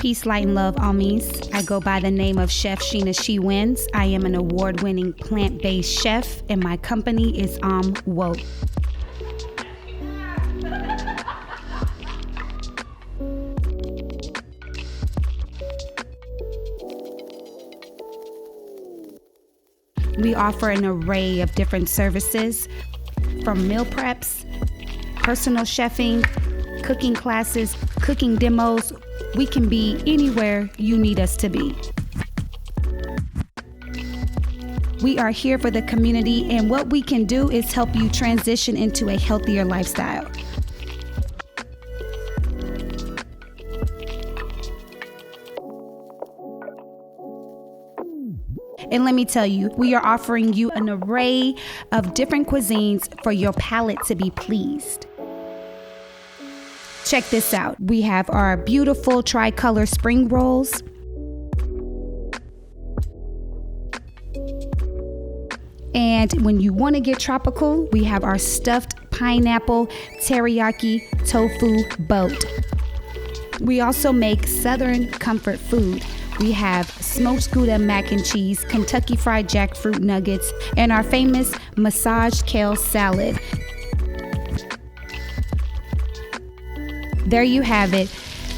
Peace, light, and love, homies. I go by the name of Chef Sheena. She wins. I am an award-winning plant-based chef, and my company is Woke. We offer an array of different services, from meal preps, personal chefing, cooking classes, cooking demos. We can be anywhere you need us to be. We are here for the community, and what we can do is help you transition into a healthier lifestyle. And let me tell you, we are offering you an array of different cuisines for your palate to be pleased. Check this out. We have our beautiful tricolor spring rolls. And when you want to get tropical, we have our stuffed pineapple teriyaki tofu boat. We also make Southern comfort food. We have smoked Gouda mac and cheese, Kentucky fried jackfruit nuggets, and our famous massaged kale salad. There you have it.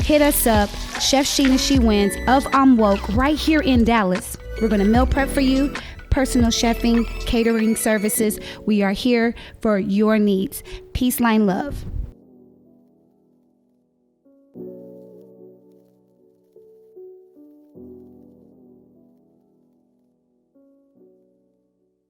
Hit us up, Chef Sheena She Wins of Woke, right here in Dallas. We're going to meal prep for you, personal chefing, catering services. We are here for your needs. Peace, line, love.